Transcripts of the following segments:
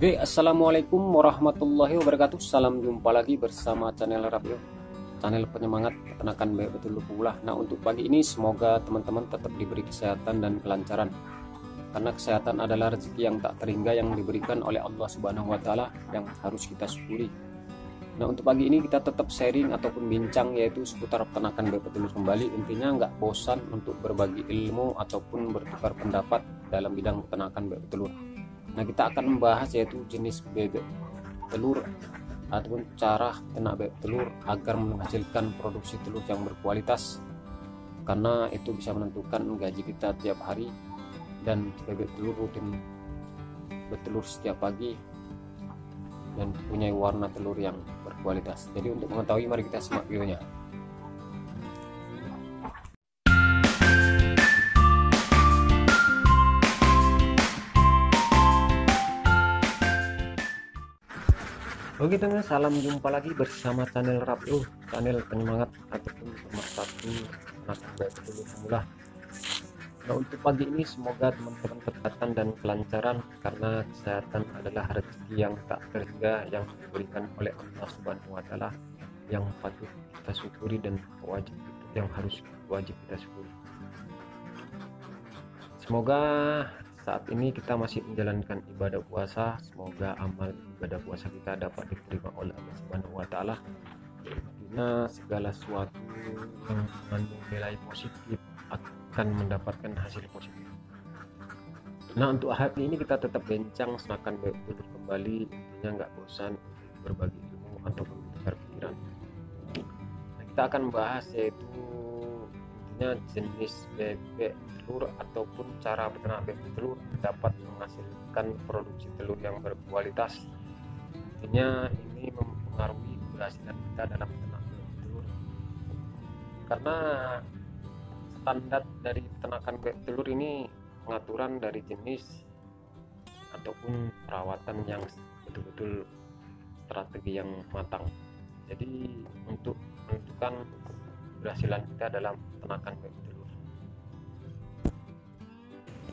Oke, assalamualaikum warahmatullahi wabarakatuh. Salam jumpa lagi bersama channel Rapio, channel penyemangat peternakan baik betul pula. Nah, untuk pagi ini semoga teman-teman tetap diberi kesehatan dan kelancaran, karena kesehatan adalah rezeki yang tak terhingga yang diberikan oleh Allah Subhanahu wa Ta'ala, yang harus kita syukuri. Nah, untuk pagi ini kita tetap sharing ataupun bincang yaitu seputar peternakan baik betul kembali. Intinya nggak bosan untuk berbagi ilmu ataupun bertukar pendapat dalam bidang peternakan baik betul. Nah, kita akan membahas yaitu jenis bebek telur ataupun cara ternak bebek telur agar menghasilkan produksi telur yang berkualitas, karena itu bisa menentukan gaji kita tiap hari. Dan bebek telur rutin bertelur setiap pagi dan punya warna telur yang berkualitas. Jadi untuk mengetahui, mari kita simak videonya. Oke teman, salam jumpa lagi bersama channel Rapio, channel penyemangat ataupun pemersatu peternakan baik betul semula. Nah, untuk pagi ini semoga teman-teman kesehatan dan kelancaran, karena kesehatan adalah rezeki yang tak terhingga yang diberikan oleh Allah Subhanahu wa Ta'ala, yang patut kita syukuri dan wajib yang harus wajib kita syukuri. Semoga saat ini kita masih menjalankan ibadah puasa, semoga amal ibadah puasa kita dapat diterima oleh Allah Subhanahu wa Ta'ala, karena segala sesuatu yang mengandung nilai positif akan mendapatkan hasil positif. Nah, untuk hari ini kita tetap bincang senakan betul kembali, intinya nggak bosan berbagi ilmu ataupun bertukar pikiran. Nah, kita akan membahas yaitu intinya jenis bebek telur ataupun cara beternak bebek telur dapat menghasilkan produksi telur yang berkualitas. Intinya ini mempengaruhi keberhasilan kita dalam beternak bebek telur, karena standar dari peternakan bebek telur ini pengaturan dari jenis ataupun perawatan yang betul-betul strategi yang matang. Jadi untuk menentukan keberhasilan kita dalam peternakan bebek telur.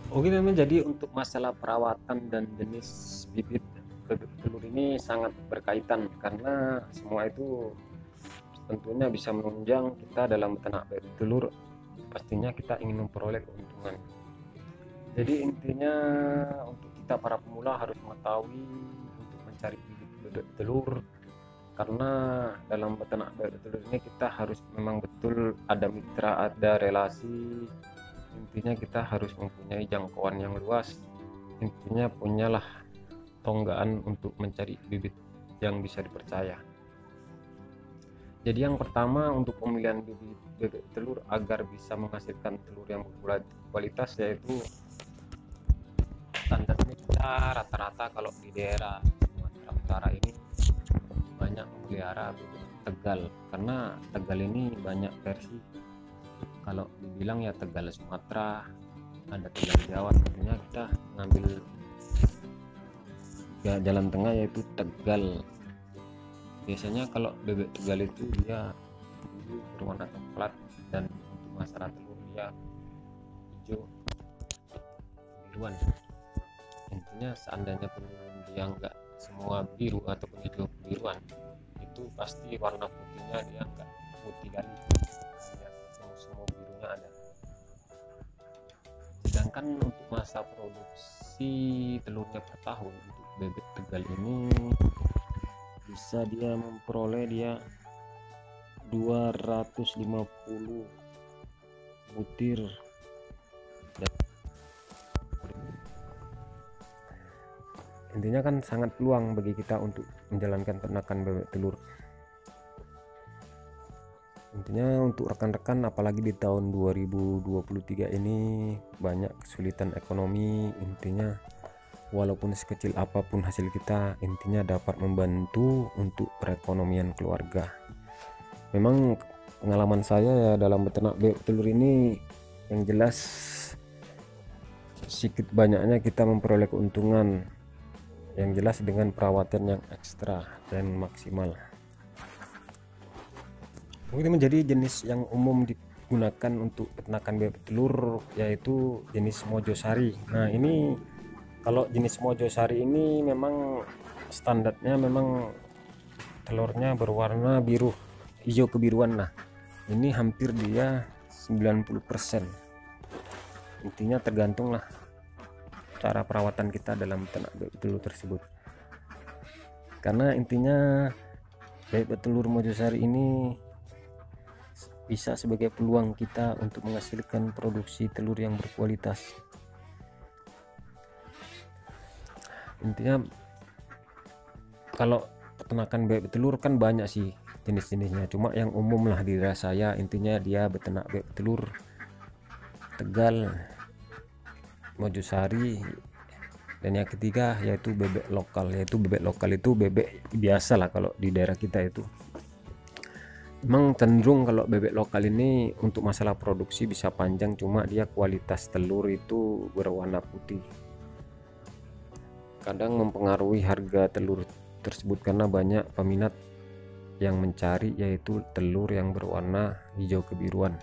Oke teman, jadi untuk masalah perawatan dan jenis bibit bebek telur ini sangat berkaitan, karena semua itu tentunya bisa menunjang kita dalam beternak bebek telur. Pastinya kita ingin memperoleh keuntungan. Jadi intinya untuk kita para pemula harus mengetahui untuk mencari bibit bebek telur, karena dalam beternak bebek telur ini kita harus memang betul ada mitra, ada relasi. Intinya kita harus mempunyai jangkauan yang luas, intinya punyalah tonggaan untuk mencari bibit yang bisa dipercaya. Jadi yang pertama untuk pemilihan bibit bebek telur agar bisa menghasilkan telur yang berkualitas, yaitu standarnya kita rata-rata kalau di daerah Sumatera Utara ini banyak memelihara bebek Tegal, karena Tegal ini banyak versi. Kalau dibilang ya Tegal Sumatera, ada Tegal Jawa, tentunya kita ngambil ya jalan tengah yaitu Tegal. Biasanya kalau bebek Tegal itu dia berwarna coklat, dan untuk masalah telur dia hijau biruan. Intinya seandainya pun dia enggak semua biru ataupun hijau biruan, itu pasti warna putihnya dia enggak putih garis, semua birunya ada. Sedangkan untuk masa produksi telurnya per tahun untuk bebek Tegal ini bisa dia memperoleh dia 250 butir. Intinya kan sangat peluang bagi kita untuk menjalankan peternakan bebek telur. Intinya untuk rekan-rekan, apalagi di tahun 2023 ini banyak kesulitan ekonomi, intinya walaupun sekecil apapun hasil kita, intinya dapat membantu untuk perekonomian keluarga. Memang pengalaman saya ya dalam beternak bebek telur ini, yang jelas sedikit banyaknya kita memperoleh keuntungan, yang jelas dengan perawatan yang ekstra dan maksimal. Mungkin menjadi jenis yang umum digunakan untuk peternakan bebek telur yaitu jenis Mojosari. Nah, ini Kalau jenis Mojosari ini memang standarnya memang telurnya berwarna biru, hijau kebiruan. Nah, ini hampir dia 90%. Intinya tergantung lah cara perawatan kita dalam ternak bebek telur tersebut. Karena intinya bebek telur Mojosari ini bisa sebagai peluang kita untuk menghasilkan produksi telur yang berkualitas. Intinya kalau peternakan bebek telur kan banyak sih jenis-jenisnya, cuma yang umum lah di daerah saya intinya dia beternak bebek telur Tegal, Mojosari, dan yang ketiga yaitu bebek lokal. Yaitu bebek lokal itu bebek biasa lah kalau di daerah kita itu. Memang cenderung kalau bebek lokal ini untuk masalah produksi bisa panjang, cuma dia kualitas telur itu berwarna putih. Kadang mempengaruhi harga telur tersebut karena banyak peminat yang mencari yaitu telur yang berwarna hijau kebiruan.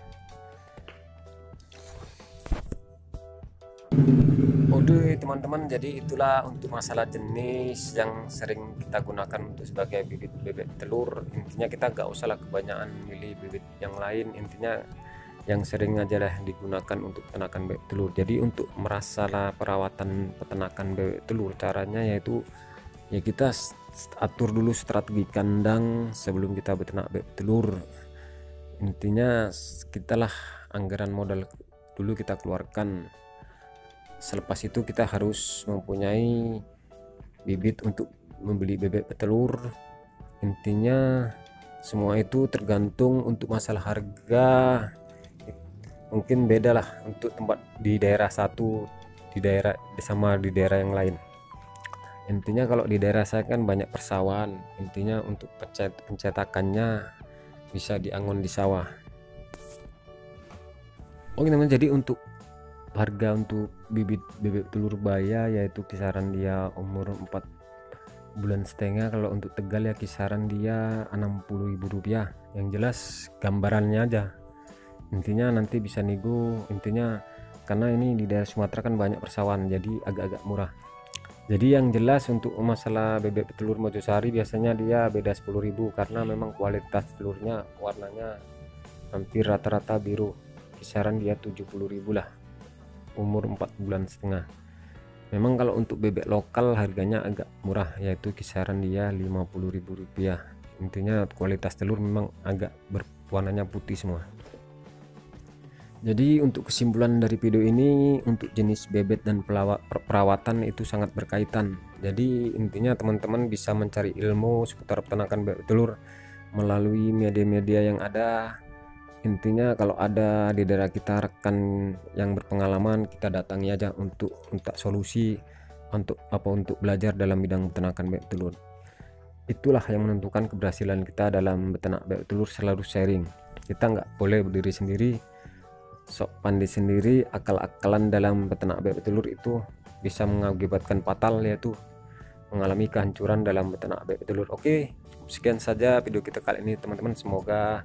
Oke teman-teman, jadi itulah untuk masalah jenis yang sering kita gunakan untuk sebagai bibit bebek telur. Intinya kita gak usah lah kebanyakan milih bibit yang lain, intinya yang sering aja lah digunakan untuk peternakan bebek telur. Jadi untuk merasalah perawatan peternakan bebek telur, caranya yaitu ya kita atur dulu strategi kandang sebelum kita beternak bebek telur. Intinya kita lah anggaran modal dulu kita keluarkan. Selepas itu kita harus mempunyai bibit untuk membeli bebek telur. Intinya semua itu tergantung untuk masalah harga. Mungkin beda lah untuk tempat di daerah satu di daerah sama di daerah yang lain. Intinya kalau di daerah saya kan banyak persawahan, intinya untuk pencetakannya bisa diangon di sawah. Oke teman, jadi untuk harga untuk bibit bebek telur baya yaitu kisaran dia umur 4,5 bulan. Kalau untuk Tegal ya kisaran dia Rp60.000. Yang jelas gambarannya aja, intinya nanti bisa nego. Intinya karena ini di daerah Sumatera kan banyak persawahan jadi agak-agak murah. Jadi yang jelas untuk masalah bebek telur Mojosari biasanya dia beda 10.000 karena memang kualitas telurnya warnanya hampir rata-rata biru, kisaran dia 70.000 lah, umur 4,5 bulan. Memang kalau untuk bebek lokal harganya agak murah yaitu kisaran dia Rp50.000. Intinya kualitas telur memang agak berwarnanya putih semua. Jadi untuk kesimpulan dari video ini, untuk jenis bebek dan perawatan itu sangat berkaitan. Jadi intinya teman-teman bisa mencari ilmu seputar peternakan bebek telur melalui media-media yang ada. Intinya kalau ada di daerah kita rekan yang berpengalaman, kita datangi aja untuk minta solusi untuk belajar dalam bidang peternakan bebek telur. Itulah yang menentukan keberhasilan kita dalam beternak bebek telur, selalu sharing. Kita nggak boleh berdiri sendiri, sok pandai sendiri. Akal-akalan dalam beternak bebek telur itu bisa mengakibatkan fatal, yaitu mengalami kehancuran dalam beternak bebek telur. Oke, sekian saja video kita kali ini teman-teman. Semoga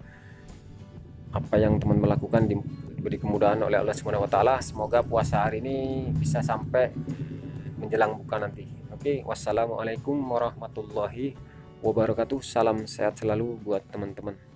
apa yang teman-teman lakukan diberi kemudahan oleh Allah Subhanahu wa taala. Semoga puasa hari ini bisa sampai menjelang buka nanti. Oke, wassalamualaikum warahmatullahi wabarakatuh. Salam sehat selalu buat teman-teman.